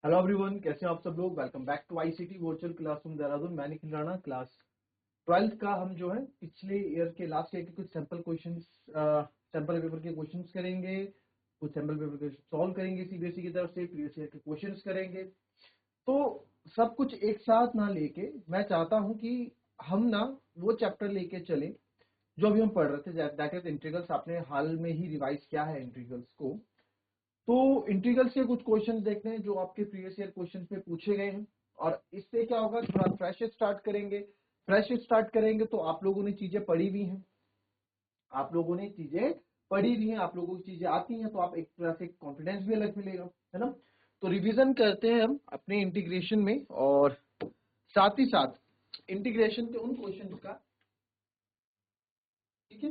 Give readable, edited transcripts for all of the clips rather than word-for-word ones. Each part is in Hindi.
हेलो एवरीवन, कैसे हैं आप सब लोग। Welcome back to ICT virtual classroom Dehradun. मैं निखिल राणा। क्लास 12th का हम जो है पिछले ईयर के लास्ट ईयर के कुछ सैंपल क्वेश्चंस, सैंपल पेपर के क्वेश्चंस करेंगे। कुछ सैंपल पेपर के सॉल्व करेंगे सीबीएसई की तरफ से, प्रीवियस ईयर के क्वेश्चंस करेंगे। तो सब कुछ एक साथ ना लेके मैं चाहता हूँ कि हम ना वो चैप्टर लेके चले जो अभी हम पढ़ रहे थे, दैट इज इंटीग्रल्स। आपने हाल में ही रिवाइज किया है इंटीग्रल्स को। तो इंटीग्रल्स के कुछ क्वेश्चन देखते हैं जो आपके प्रीवियस ईयर क्वेश्चन में पूछे गए हैं, और इससे क्या होगा, थोड़ा फ्रेश स्टार्ट करेंगे। फ्रेश स्टार्ट करेंगे तो आप लोगों ने चीजें पढ़ी हुई हैं, आप लोगों ने चीजें पढ़ी हुई हैं, आप लोगों को चीजें आती हैं, तो आप एक तरह से कॉन्फिडेंस भी अलग मिलेगा, है ना। तो रिवीजन करते हैं हम अपने इंटीग्रेशन में, और साथ ही साथ इंटीग्रेशन के उन क्वेश्चन का, ठीक है।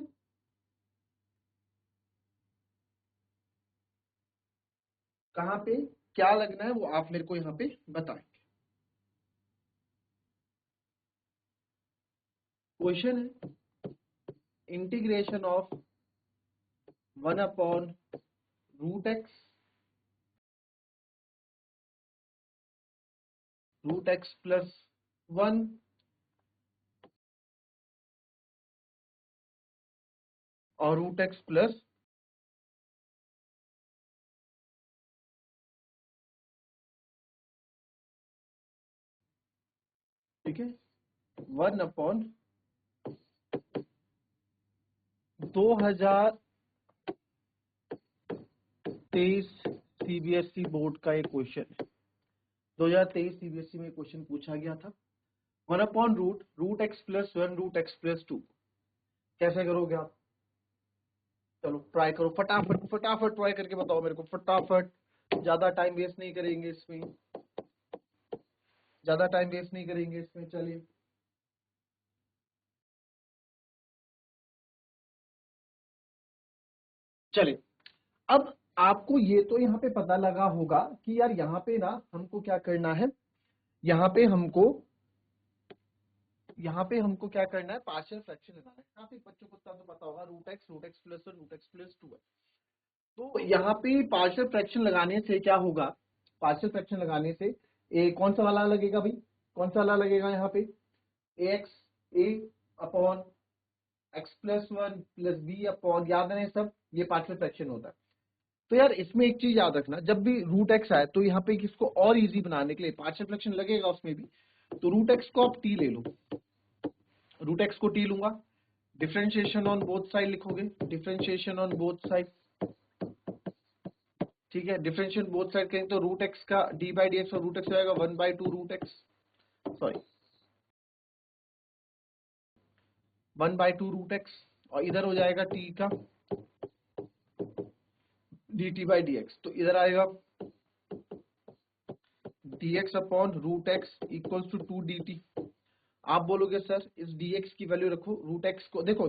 कहाँ पे क्या लगना है वो आप मेरे को यहाँ पे बताएंगे। क्वेश्चन है integration of 1/√x √x plus 1 और √x plus ठीक है 1/2023 सीबीएसई बोर्ड का एक क्वेश्चन है। 2023 सीबीएसई में क्वेश्चन पूछा गया था 1/√x plus 1 √x plus 2। कैसे करोगे आप? चलो ट्राई करो, फटाफट फटाफट ट्राई करके बताओ मेरे को, फटाफट। ज्यादा टाइम वेस्ट नहीं करेंगे इसमें, ज्यादा टाइम वेस्ट नहीं करेंगे इसमें। चलिए चलिए, अब आपको ये तो यहाँ पे पता लगा होगा कि यार यहाँ पे ना हमको क्या करना है, यहाँ पे हमको क्या करना है, पार्शियल फ्रैक्शन लगाना है। काफी बच्चों को तो पता होगा √x प्लस 1 √x प्लस 2 है। तो यहाँ पे पार्शियल फ्रैक्शन लगाने से क्या होगा, पार्शियल फ्रैक्शन लगाने से कौन सा वाला लगेगा भाई, कौन सा वाला लगेगा यहाँ पे, a x plus 1 plus b upon, याद है सब, ये पार्शियल फ्रैक्शन होता है। तो यार इसमें एक चीज याद रखना, जब भी √x आए तो यहाँ पे इसको और इजी बनाने के लिए पार्शियल फ्रैक्शन लगेगा उसमें भी, तो √x को आप t ले लो, √x को t लूंगा, डिफरेंशिएशन ऑन बोथ साइड लिखोगे, डिफरेंशिएशन ऑन बोथ साइड, ठीक है। डिफरेंशिएशन बोथ साइड करेंगे तो √x का d/dx और √x हो जाएगा 1/2 सॉरी 1/2 और इधर हो जाएगा t का dt/dx, तो इधर आएगा dx upon √x equals to 2 dt। आप बोलोगे सर इस dx की वैल्यू रखो, √x को देखो,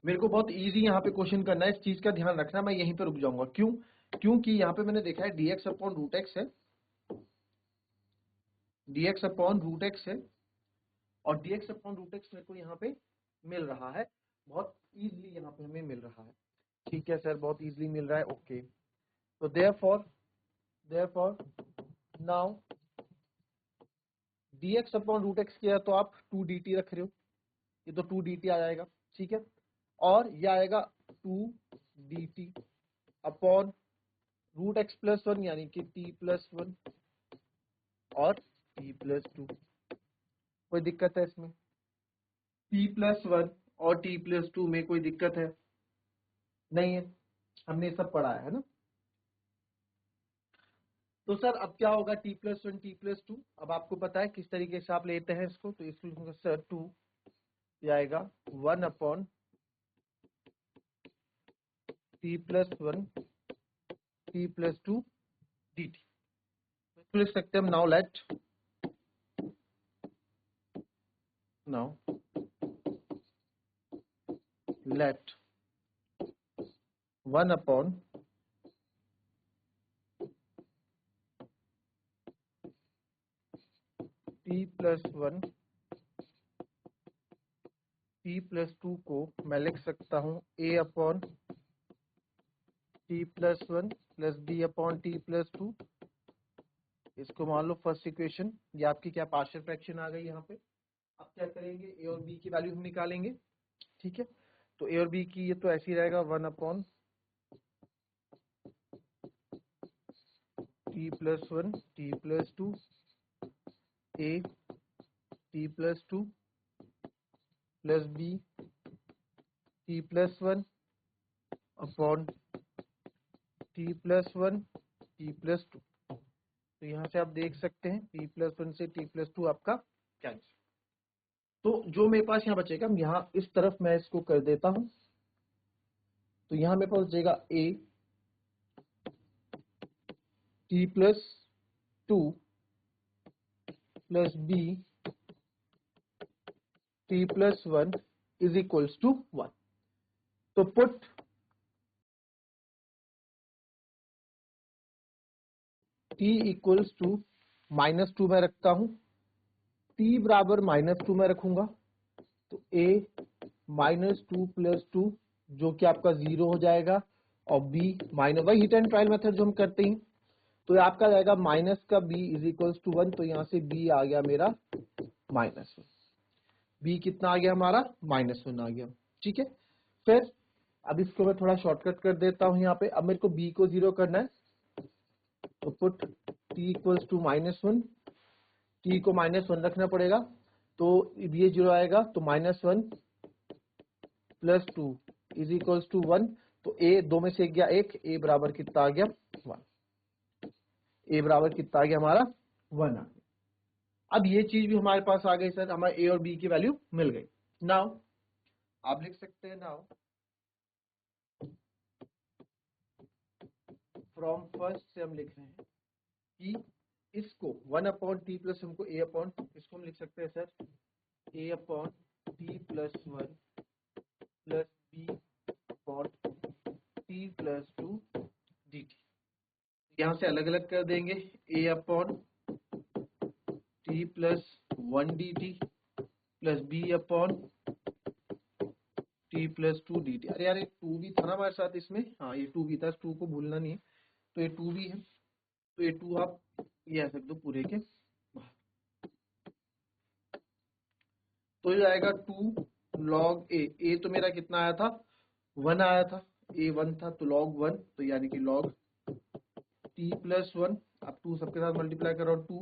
मेरे को बहुत इजी यहाँ पे क्वेश्चन करना है, इस चीज का ध्यान रखना। मैं यहीं पे रुक जाऊंगा, क्यों? क्योंकि यहाँ पे मैंने देखा है dx अपॉन √x है, dx अपॉन √x है, और dx अपॉन √x मेरे को यहाँ पे मिल रहा है, बहुत इजीली यहाँ पे हमें मिल रहा है। ठीक है सर, बहुत इजीली मिल रहा है, ओके। तो therefore now dx upon √x किया तो आप 2 dt रख रहे हो, ये तो 2 dt आ जाएगा, ठीक है। और ये आएगा 2 dt अपॉन √x प्लस 1 यानी कि t प्लस 1 और t प्लस 2। कोई दिक्कत है इसमें? t प्लस 1 और t प्लस 2 में कोई दिक्कत है? नहीं है, हमने सब पढ़ा है ना। तो सर अब क्या होगा, t प्लस 1 t प्लस 2, अब आपको पता है किस तरीके से आप लेते हैं इसको, तो इसको लिखूंगा सर 2, ये आएगा 1/t plus 1 t plus 2 dt। तो लिख सकते हैं हम, now let 1/t plus 1 t plus 2 को मैं लिख सकता हूं a/t प्लस 1 प्लस B upon T plus two, इसको मान लो फर्स्ट इक्वेशन। ये आपकी क्या पार्शियल फ्रैक्शन आ गई यहाँ पे। अब क्या करेंगे, ए और बी की वैल्यू हम निकालेंगे। ठीक है, तो ए और बी की ये तो ऐसे ही रहेगा 1 upon T plus one T plus two A T plus two plus B T plus one upon T plus one T plus two. तो यहाँ से आप देख सकते हैं टी प्लस वन से टी प्लस टू आपका कैंसिल। तो जो मेरे पास यहाँ बचेगा, यहाँ इस तरफ मैं इसको कर देता हूँ। तो यहाँ मेरे पास बचेगा A T plus two plus B T plus one is equals to 1। तो पुट t इक्वल्स टू -2 में रखता हूं, t बराबर -2 में रखूंगा तो a -2 प्लस 2 जो कि आपका 0 हो जाएगा, और b माइनस, वही हिट एंड ट्रायल मेथड जो हम करते हैं। तो ये आपका जाएगा माइनस का b इज इक्वल्स टू 1। तो यहां से b आ गया मेरा -1। b कितना आ गया हमारा, -1 आ गया। ठीक है, फिर अब इसको मैं थोड़ा शॉर्टकट कर देता हूं यहाँ पे। अब मेरे को b को 0 करना है, तो put t equals to -1, t को -1 रखना पड़ेगा। तो ये 0 आएगा, तो -1 प्लस 2 इज इक्वल्स टू 1। तो a दो में से गया 1, a बराबर कितना आ गया 1। a बराबर कितना आ गया हमारा 1 आ गया। अब ये चीज भी हमारे पास आ गई सर, हमारे a और b की वैल्यू मिल गई। नाउ आप लिख सकते हैं, नाउ फ्रॉम फर्स्ट से हम लिख रहे हैं कि इसको 1 अपॉन टी प्लस हमको a अपॉन, इसको हम लिख सकते हैं sir a upon T plus 1 plus b upon T plus 2 dt। यहाँ से अलग अलग कर देंगे, a upon T plus 1 dt plus b upon T plus 2 dt। अरे यार, एक 2 भी था ना हमारे साथ इसमें, हाँ ये 2 भी था, 2 को भूलना नहीं है। तो ये 2 भी है, तो ये 2 आप ये ऐसे दो पूरे के बाहर। तो ये आएगा 2 लॉग ए तो मेरा कितना आया था 1 आया था, a 1 था तो log 1, तो यानी कि log t प्लस 1। अब 2 सबके साथ मल्टीप्लाई करो, 2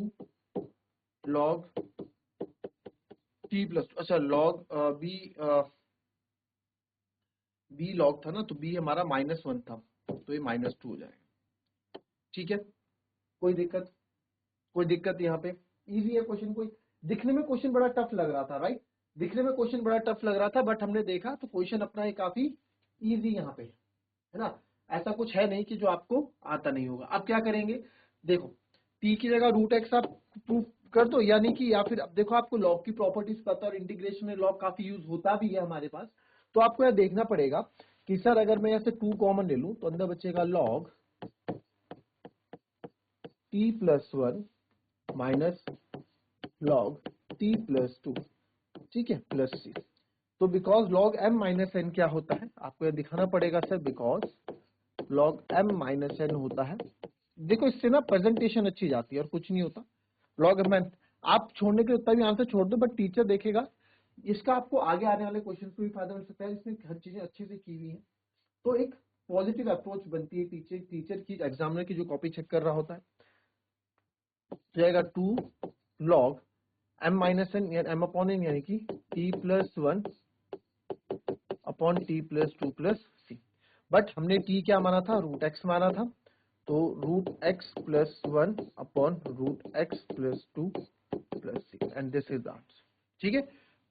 log t प्लस, अच्छा log b log था ना, तो b हमारा -1 था, तो ये -2 हो जाएगा। ठीक है, कोई दिक्कत, कोई दिक्कत यहाँ पे इजी है क्वेश्चन। कोई दिखने में क्वेश्चन बड़ा टफ लग रहा था, राइट, दिखने में क्वेश्चन बड़ा टफ लग रहा था, बट हमने देखा तो क्वेश्चन अपना ये काफी इजी यहाँ पे है ना। ऐसा कुछ है नहीं कि जो आपको आता नहीं होगा। अब क्या करेंगे, देखो t की जगह √x आप प्रूफ कर दो, यानी कि, या फिर अब देखो आपको लॉग की प्रॉपर्टीज पता है और इंटीग्रेशन में लॉग काफी यूज होता भी है हमारे पास। तो आपको यह देखना पड़ेगा कि सर अगर मैं यहाँ से 2 कॉमन ले लूं तो अंदर बचेगा log t plus 1 minus log t plus 2, ठीक है, प्लस c। तो because log m minus n क्या होता है, आपको यह दिखाना पड़ेगा sir, because log m minus n होता है। देखो इससे ना प्रेजेंटेशन अच्छी जाती है और कुछ नहीं होता। log m, आप छोड़ने के उतना भी आंसर छोड़ दो, बट टीचर देखेगा, इसका आपको आगे आने वाले क्वेश्चन को भी फायदा मिल सकता है। इसमें हर चीजें अच्छे से की हुई है, तो एक पॉजिटिव अप्रोच बनती है टीचर की, एग्जामिनर की जो कॉपी चेक कर रहा होता है। तो जाएगा 2 log m minus N m upon n, यानी कि t plus 1 upon t plus 2 plus c। But हमने t क्या माना था, √x माना था, तो √x plus 1 upon √x plus 2 plus c, and this is the answer. ठीक है,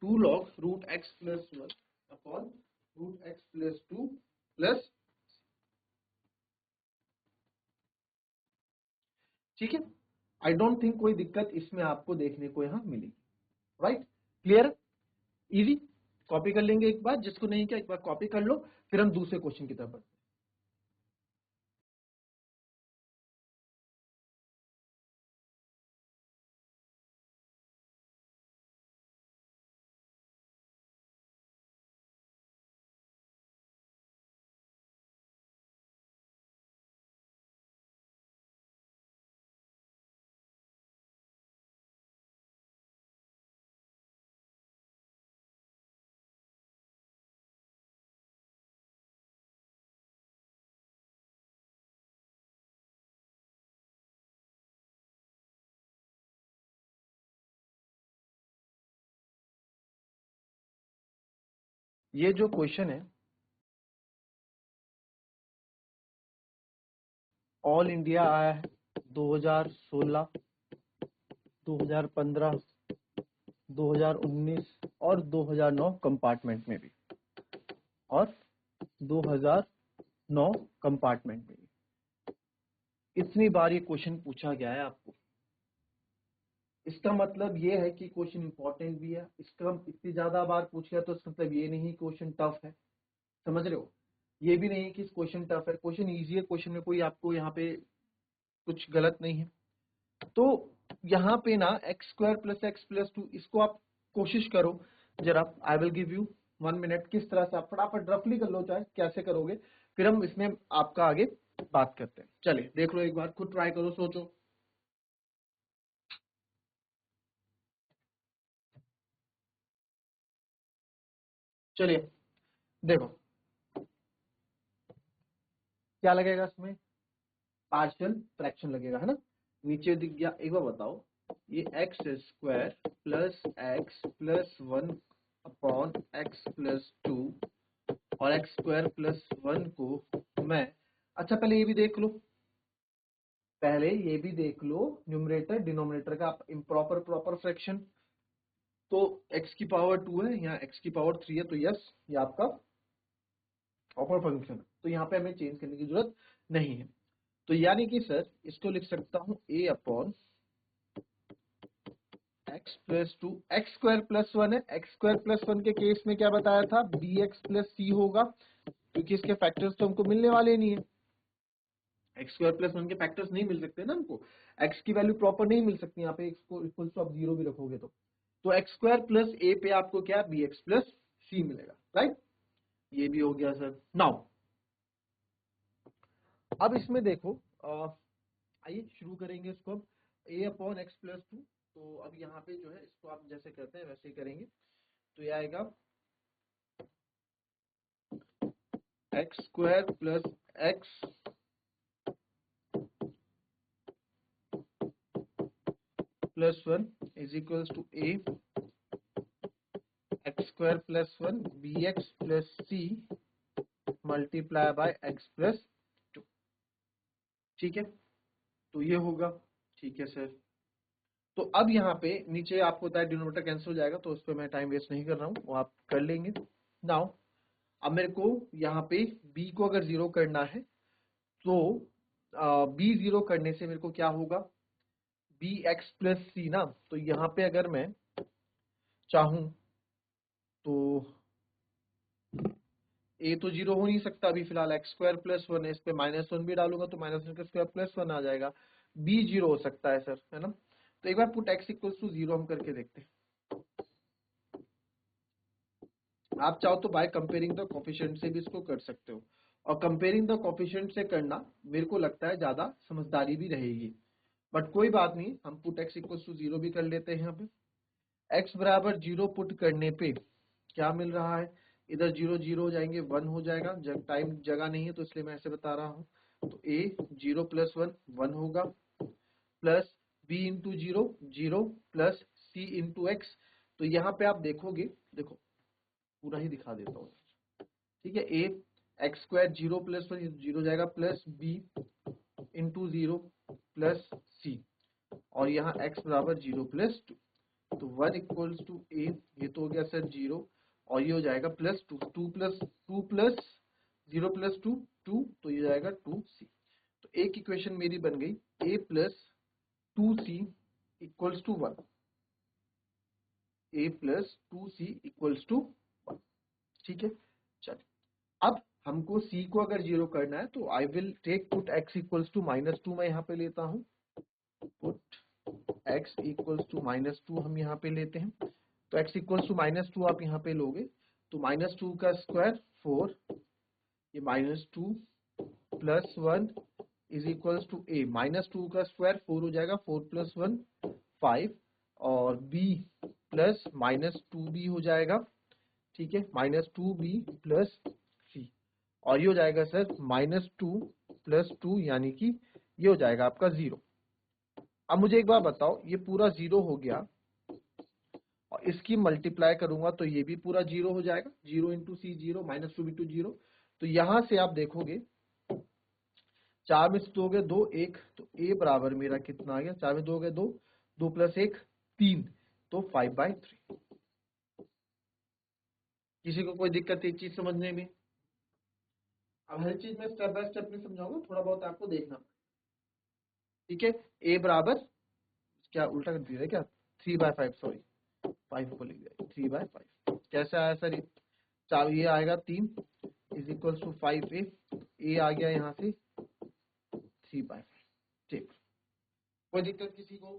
2 log √x plus 1 upon √x plus 2 plus, ठीक है। आई डोंट थिंक कोई दिक्कत इसमें आपको देखने को यहाँ मिलेगी, राइट, क्लियर, इजी। कॉपी कर लेंगे एक बार, जिसको नहीं किया एक बार कॉपी कर लो, फिर हम दूसरे क्वेश्चन की तरफ बढ़ते हैं। ये जो क्वेश्चन है ऑल इंडिया आया है 2016, 2015, 2019 और 2009 कंपार्टमेंट में भी, और 2009 कंपार्टमेंट में भी इतनी बार ये क्वेश्चन पूछा गया है आपको। इसका मतलब ये है कि क्वेश्चन इंपॉर्टेंट भी है। इसका इतनी ज्यादा बार पूछ गया तो इसका मतलब ये नहीं क्वेश्चन टफ है, समझ रहे हो। ये भी नहीं कि क्वेश्चन टफ है, क्वेश्चन इजी है, क्वेश्चन में कोई आपको यहाँ पे कुछ गलत नहीं है। तो यहाँ पे ना x square plus X plus 2, इसको आप कोशिश करो जरा। I will give you 1 minute, किस तरह से आप फटाफट रफली कर लो, चाहे कैसे करोगे, फिर हम इसमें आपका आगे बात करते हैं। चलिए देख लो, एक बार खुद ट्राई करो, सोचो। चलिए देखो क्या लगेगा इसमें, पार्शियल फ्रैक्शन लगेगा, है ना। नीचे दिख गया, एक बार बताओ, ये x square plus 1 upon x plus 2 और एक्स स्क्वायर प्लस 1 को मैं, अच्छा पहले ये भी देख लो, पहले ये भी देख लो, न्यूमरेटर डिनोमिनेटर का इम्प्रॉपर प्रॉपर फ्रैक्शन। तो x की पावर 2 है, यहाँ x की पावर 3 है, तो यस ये आपका प्रॉपर फंक्शन है, तो यहाँ पे हमें चेंज करने की जरूरत नहीं है। तो यानी कि सर इसको लिख सकता हूँ a upon x plus 2, x square plus 1 है, एक्स स्क्वायर प्लस 1 के केस में क्या बताया था, बी एक्स प्लस सी होगा, क्योंकि इसके फैक्टर्स तो हमको मिलने वाले नहीं है। एक्स स्क्वायर प्लस 1 के फैक्टर्स नहीं मिल सकते ना हमको, एक्स की वैल्यू प्रॉपर नहीं मिल सकती यहाँ पे, एक्स को इक्वल टू आप 0 भी रखोगे तो एक्स स्क्वायर प्लस ए पे आपको क्या, बी एक्स प्लस सी मिलेगा, राइट। ये भी हो गया सर। नाउ अब इसमें देखो, आइए शुरू करेंगे इसको। अब ए अपॉन एक्स प्लस 2, तो अब यहाँ पे जो है इसको आप जैसे करते हैं वैसे ही करेंगे। तो ये आएगा X square plus X plus 1 is equals to A X square plus 1 B x plus C multiply by X plus 2, ठीक है। तो ये होगा, ठीक है सर। तो अब यहाँ पे नीचे आपको होता है डिनोमिनेटर कैंसिल हो जाएगा, तो उस पर मैं टाइम वेस्ट नहीं कर रहा हूँ, वो आप कर लेंगे। नाउ अब मेरे को यहाँ पे b को अगर 0 करना है तो b 0 करने से मेरे को क्या होगा, बी एक्स प्लस सी ना, तो यहाँ पे अगर मैं चाहूं तो a तो 0 हो नहीं सकता अभी फिलहाल, एक्स स्क्वायर प्लस 1 है, इस पे -1 भी डालूंगा तो -1 का स्क्वायर प्लस 1 आ जाएगा, b 0 हो सकता है सर, है ना। तो एक बार पुट x इक्वल्स टू 0 हम करके देखते हैं। आप चाहो तो बाय कंपेयरिंग द कोफिशिएंट से भी इसको कर सकते हो, और कंपेयरिंग द कोफिशिएंट से करना मेरे को लगता है ज्यादा समझदारी भी रहेगी, बट कोई बात नहीं, हम पुट x इक्वल्स टू 0 भी कर लेते हैं। यहाँ पे x बराबर 0 पुट करने पे क्या मिल रहा है, इधर 0 0 हो जाएंगे, 1 हो जाएगा, टाइम जगह नहीं है तो इसलिए मैं ऐसे बता रहा हूँ। तो a 0 प्लस 1 1 होगा, plus b into 0 0 plus c into x. तो यहाँ पे आप देखोगे, देखो पूरा ही दिखा देता हूँ, ठीक है। ए एक्स स्क्वायर 0 प्लस 1 0 जाएगा, प्लस बी इंटू 0 प्लस सी, और यहाँ x बराबर 0 प्लस 2, तो 1 इक्वल्स टू ए, ये तो हो गया सर 0, और ये हो जाएगा प्लस 2, 2 प्लस 0 प्लस 2 2, तो ये जाएगा 2c। तो एक इक्वेशन मेरी बन गई, a plus 2c equals to 1, a plus 2c equals to 1, ठीक है। चलिए अब हमको c को अगर 0 करना है तो I will take put x equals to -2, मैं यहाँ पे लेता हूँ, पुट x इक्वल्स टू -2 हम यहाँ पे लेते हैं। तो x इक्वल्स टू -2 आप यहाँ पे लोगे तो -2 का स्क्वायर 4, ये -2 plus 1 is equals to a, -2 का स्क्वायर 4 हो जाएगा, 4 प्लस 1 5, और b प्लस -2b हो जाएगा, ठीक है, -2b प्लस c, और ये हो जाएगा सर -2 प्लस 2, यानी कि ये हो जाएगा आपका 0। अब मुझे एक बार बताओ, ये पूरा 0 हो गया और इसकी मल्टीप्लाई करूंगा तो ये भी पूरा 0 हो जाएगा, 0 इंटू सी 0 माइनस 2 इंटू 0। तो यहां से आप देखोगे 4 में से 2 गए 2, 1, तो ए बराबर मेरा कितना आ गया, 4 में 2 गए 2, 2 प्लस 1 3, तो 5/3। किसी को कोई दिक्कत है चीज समझने में? अब हर चीज में स्टेप बाय स्टेप नहीं समझाऊंगा, थोड़ा बहुत आपको देखना, ठीक है। ए बराबर क्या उल्टा कर दिया है क्या, 3/5, सॉरी 5 को लिख दिया, 3/5 कैसे आया सर? चार ये आएगा 3 इज इक्वल टू 5a, ए आ गया यहाँ से 3/5। ठीक, कोई दिक्कत किसी को?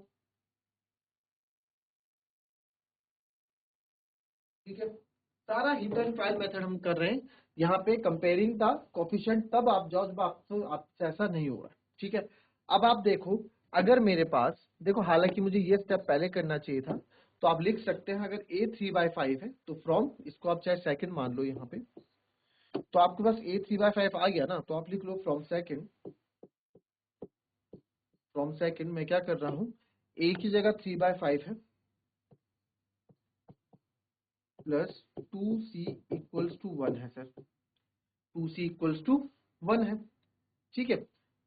ठीक है, सारा हिट एंड ट्रायल मेथड हम कर रहे हैं। यहाँ पे कंपेयरिंग था कोफिशिएंट, तब आप जाओ जब आपसे ऐसा नहीं हो रहा, ठीक है। अब आप देखो, अगर मेरे पास देखो, हालांकि मुझे ये स्टेप पहले करना चाहिए था, तो आप लिख सकते हैं अगर a 3/5 है तो फ्रॉम, इसको आप चाहे सेकंड मान लो यहाँ पे, तो आपके पास a 3/5 आ गया ना, तो आप लिख लो फ्रॉम सेकंड। फ्रॉम सेकंड मैं क्या कर रहा हूँ, a की जगह 3/5 है प्लस 2c इक्वल्स टू 1 है सर, 2c इक्वल्स टू 1 है, ठीक है।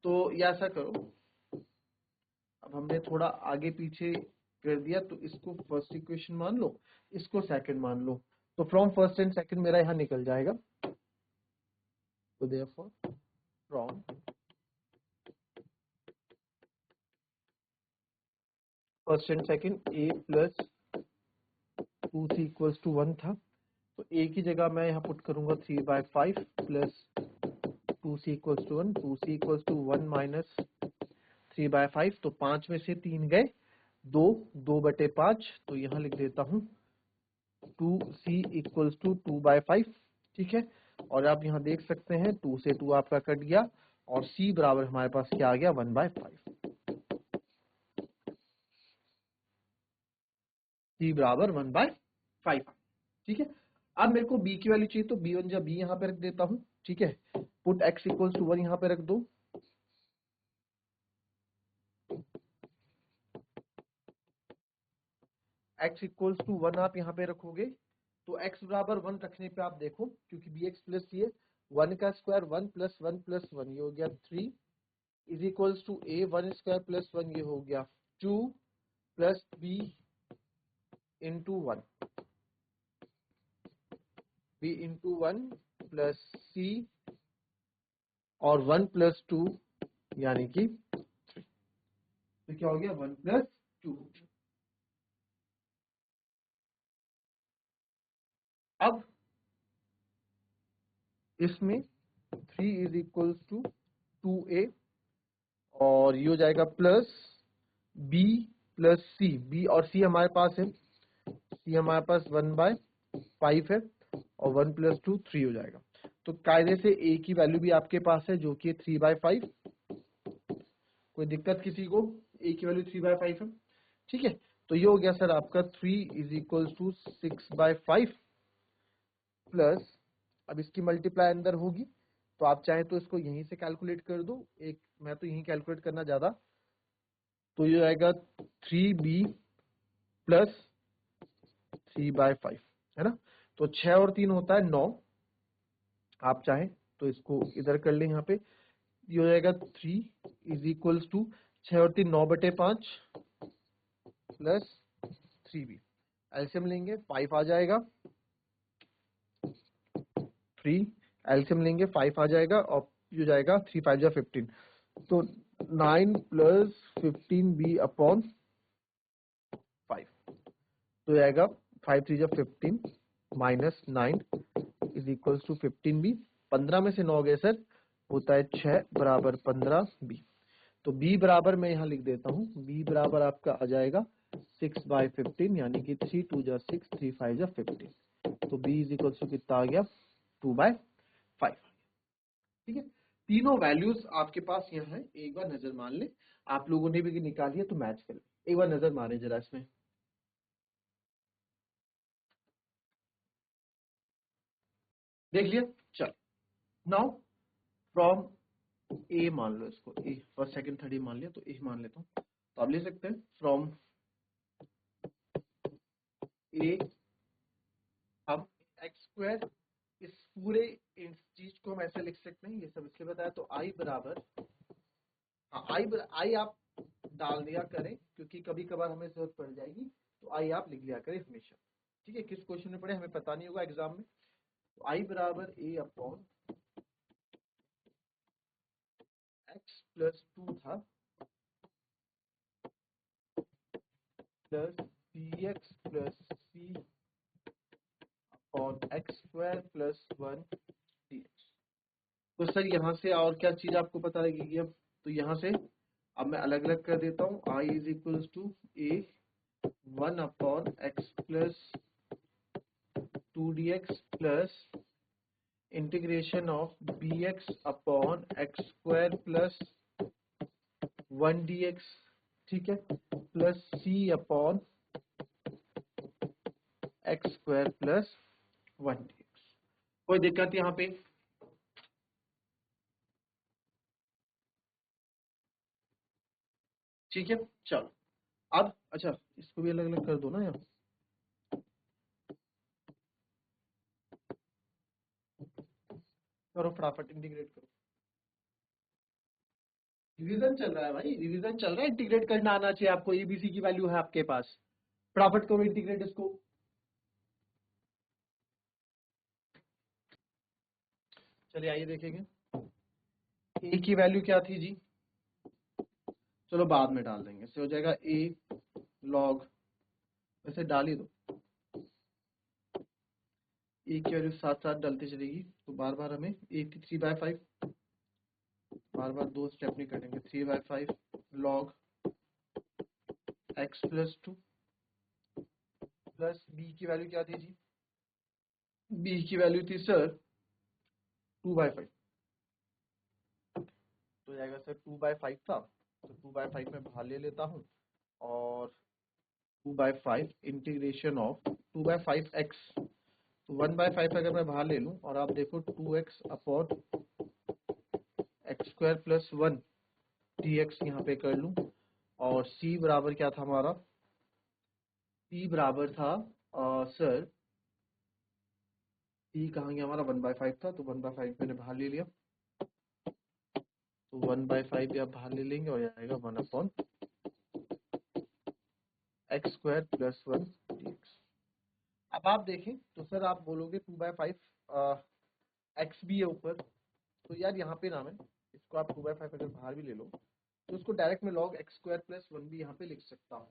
तो ये ऐसा करो, अब हमने थोड़ा आगे पीछे कर दिया, तो इसको फर्स्ट इक्वेशन मान लो, इसको सेकंड मान लो, तो फ्रॉम फर्स्ट एंड सेकंड मेरा यहाँ निकल जाएगा। तो therefore from first and second a plus 2c equals to 1 था, तो a की जगह मैं यहाँ पुट करूंगा 3/5 plus 2c equals to 1, 2c equals to 1 minus 3/5, तो 5 में से 3 गए 2, 2/5, तो यहाँ लिख देता हूँ 2c इक्वल्स टू 2/5, ठीक है। और आप यहाँ देख सकते हैं 2 से 2 आपका कट गया, और c बराबर हमारे पास क्या आ गया, 1/5। c बराबर 1/5, ठीक है। अब मेरे को b की वैल्यू चाहिए, तो b1 जब b यहाँ पे रख देता हूँ, ठीक है। पुट x इक्वल्स टू 1 यहाँ पे रख दो, x इक्वल्स टू 1 आप यहाँ पे रखोगे, तो x बराबर 1 रखने पे आप देखो, क्योंकि bx प्लस ये 1 का स्क्वायर 1 प्लस 1 प्लस 1 ये हो गया 3 is equals to a 1 square plus 1 ये हो गया 2 plus b into 1, b into 1 plus c और 1 प्लस 2 यानी कि 3, तो क्या हो गया 1 प्लस 2। अब इसमें 3 इज इक्वल्स टू 2a, और ये हो जाएगा plus b plus c, b और c हमारे पास है, c हमारे पास 1/5 है, और 1 प्लस 2 3 हो जाएगा। तो कायदे से a की वैल्यू भी आपके पास है जो कि 3/5। कोई दिक्कत किसी को? a की वैल्यू 3/5 है, ठीक है। तो ये हो गया सर आपका 3 इज इक्वल्स टू 6/5 प्लस, अब इसकी मल्टीप्लाई अंदर होगी, तो आप चाहें तो इसको यहीं से कैलकुलेट कर दो, एक मैं तो यहीं कैलकुलेट करना ज्यादा, तो ये आएगा 3b प्लस 3/5, है ना। तो 6 और 3 होता है 9, आप चाहें तो इसको इधर कर लें, यहाँ पे ये हो जाएगा 3 इज इक्वल्स टू 6 और 3 9/5 प्लस 3b, एलसीएम लेंगे 5 आ जाएगा, 3 एलसीएम लेंगे 5 आ जाएगा, और ये हो जाएगा 3 5 जा 15, तो 9 प्लस 15b अपॉन 5, तो आएगा 5 3 जा 15 minus 9 is equals to 15b, 15 में से 9 गए सर, होता है 6 बराबर 15b। तो b बराबर मैं यहाँ लिख देता हूँ, b बराबर आपका आ जाएगा 6/15, यानी कि 3 2 जा 6 3 5 जा 15, तो b इज इक्वल्स टू कितना आ गया 2/5, ठीक है। तीनों वैल्यूज आपके पास यहाँ है, एक बार नजर मान ले, आप लोगों ने भी निकाली है तो मैच कर ले, एक बार नजर मारे जरा इसमें। देख लिया, चल नाउ फ्रॉम ए मान लो, इसको ए फर्स्ट सेकंड थर्ड मान लिया, तो ए मान लेता हूँ, तो आप ले सकते हैं फ्रॉम ए, हम एक्स स्क्वायर, इस पूरे इस चीज को हम ऐसे लिख सकते हैं, ये सब इसलिए बताया। तो आई बराबर, हाँ आई आप डाल दिया करें क्योंकि कभी कभार हमें जरूरत पड़ जाएगी, तो आई आप लिख लिया करें हमेशा। ठीक है, किस क्वेश्चन में पढ़े हमें पता नहीं होगा एग्जाम में। तो आई बराबर ए अपॉन एक्स प्लस 2 था, plus b x plus c upon x square plus 1 d x. तो सर यहाँ से और क्या चीज आपको पता लगेगी अब? तो यहाँ से अब मैं अलग अलग कर देता हूँ। I is equal to a 1 upon x plus 2 d x plus integration of b x upon x square plus 1 d x, ठीक है, plus c upon x square plus 1 d x. कोई दिक्कत यहाँ पे? ठीक है, चलो अब अच्छा इसको भी अलग अलग कर दो ना यहाँ। करो फटाफट, इंटीग्रेट करो। रिवीजन चल रहा है भाई, रिवीजन चल रहा है, इंटीग्रेट करना आना चाहिए आपको। एबीसी की वैल्यू है आपके पास, फटाफट करो इंटीग्रेट इसको। चलिए आइए देखेंगे। ए की वैल्यू क्या थी जी? चलो बाद में डाल देंगे, इससे हो जाएगा ए लॉग, वैसे डाल ही दो। ए की वैल्यू साथ साथ डालते चलेगी, तो बार बार हमें ए की 3/5, बार बार दो स्टेप नहीं करेंगे। 3/5 log X plus 2 plus B की वैल्यू क्या थी जी? बी की वैल्यू थी सर 2/5, तो जाएगा सर 2/5 था, तो 2/5 में बाहर ले लेता हूँ, और 2/5 इंटीग्रेशन ऑफ 2/5 एक्स, तो 1/5 अगर मैं बाहर ले लूँ और आप देखो 2x upon x square plus 1 d x यहाँ पे कर लूँ, और c बराबर क्या था हमारा? c बराबर था सर, c कहाँ गया हमारा? 1/5 था, तो 1/5 मैंने बाहर ले लिया, तो 1/5 भी आप बाहर ले लेंगे और आएगा 1 upon x square plus 1 d x. अब आप देखें तो सर आप बोलोगे 2/5 एक्स भी है ऊपर, तो यार यहाँ पे ना मैं इसको आप 2/5 अगर बाहर भी ले लो तो उसको डायरेक्ट में लॉग एक्स स्क्वायर प्लस 1 भी यहाँ पे लिख सकता हूँ।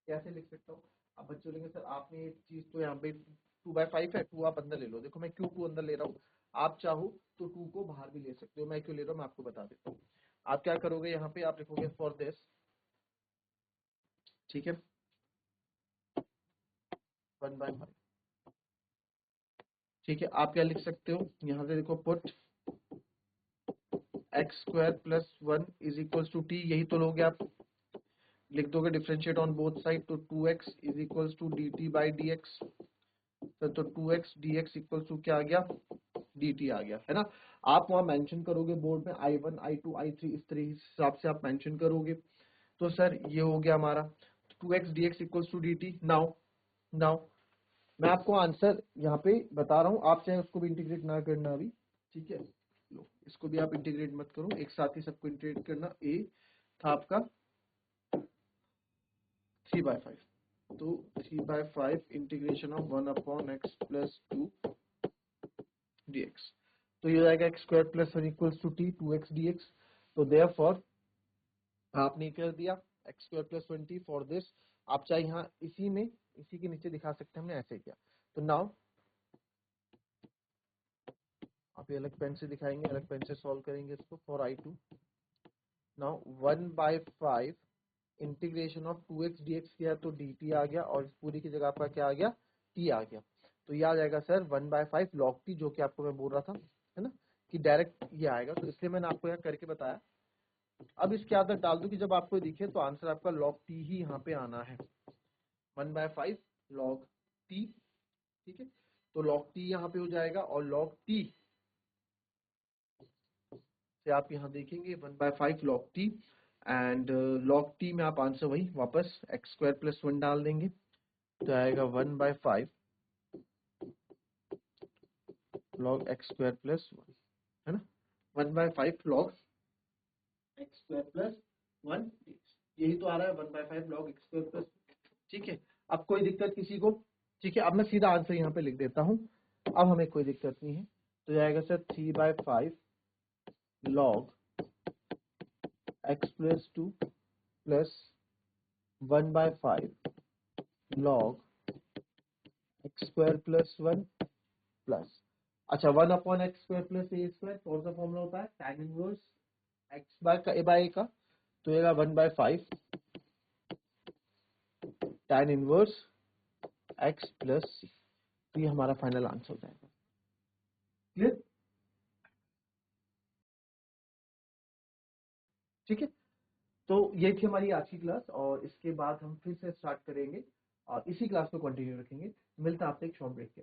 कैसे लिख सकता हूँ? अब बच्चे बोलेंगे सर आपने एक चीज तो यहाँ पे 2/5 है, 2 आप अंदर ले लो। देखो मैं क्यों 2 अंदर ले रहा हूँ, आप चाहो तो 2 को बाहर भी ले सकते हो, मैं क्यों ले रहा हूँ मैं आपको बता देता हूँ। आप क्या करोगे, यहाँ पे आप लिखोगे फॉर दिस, ठीक है, 1/5, ठीक है। आप क्या लिख सकते हो यहाँ से, देखो put X square plus 1 is equal to T, यही तो लोगे आप, लिख दोगे डिफरेंशिएट ऑन बोथ साइड, तो 2x is equal to D T by D x, तो 2x dx इक्वल टू क्या आ गया? dt आ गया, है ना। आप वहां मेंशन करोगे बोर्ड में I1 I2 I3, इस तरह हिसाब से आप मेंशन करोगे। तो सर ये हो गया हमारा 2x dx equal to dt। Now मैं आपको आंसर यहाँ पे बता रहा हूँ, आप चाहे उसको भी इंटीग्रेट ना करना अभी, ठीक है। लो इसको भी आप इंटीग्रेट मत करो, एक साथ ही सबको इंटीग्रेट करना। ए था आपका 3/5, तो 3/5 integration of 1 upon x plus 2 dx, तो ये हो जाएगा X square plus 1 equals to T 2x dx। तो देयरफॉर आपने कर दिया X square plus 20 for this. आप चाहे यहाँ इसी में इसी के नीचे दिखा सकते हैं, हमने ऐसे किया। तो नाउ आप ये अलग पेन से दिखाएंगे, अलग पेन से सॉल्व करेंगे इसको for I2। Now 1/5 integration of 2x dx किया तो dt आ गया, और इस पूरी की जगह आपका क्या आ गया? t आ गया। तो ये आ जाएगा सर 1/5 log t, जो कि आपको मैं बोल रहा था, है ना, कि डायरेक्ट ये आएगा, तो इसलिए मैंने आपको यहाँ करके बताया। अब इसके आदत डाल दो कि जब आपको दिखे तो आंसर आपका log t ही यहाँ पे आना है, 1/5 log t, ठीक है। तो log t यहाँ पे हो जाएगा, और log t से आप यहाँ देखेंगे 1/5 log t, and log t में आप आंसर वही वापस एक्स स्क्वायर प्लस 1 डाल देंगे, तो आएगा 1/5 log x स्क्वायर प्लस 1, है ना, 1/5 log x स्क्वायर प्लस 1, यही तो आ रहा है 1/5 log x स्क्वायर प्लस। ठीक है, अब कोई दिक्कत किसी को? ठीक है, अब मैं सीधा आंसर यहाँ पे लिख देता हूँ, अब हमें कोई दिक्कत नहीं है। तो जाएगा sir 3/5 log x plus 2 plus 1/5 log x square plus 1 plus, अच्छा 1/x स्क्वायर प्लस ए स्क्वायर, कौन सा फॉर्मूला होता है, tan इनवर्स x बाय ए का, तो येगा 1/5 tan इनवर्स x प्लस सी। तो ये हमारा फाइनल आंसर हो जाएगा। क्लियर? ठीक है, तो ये थी हमारी आज की क्लास, और इसके बाद हम फिर से स्टार्ट करेंगे और इसी क्लास को कंटिन्यू रखेंगे। मिलता है आपसे एक शॉर्ट ब्रेक के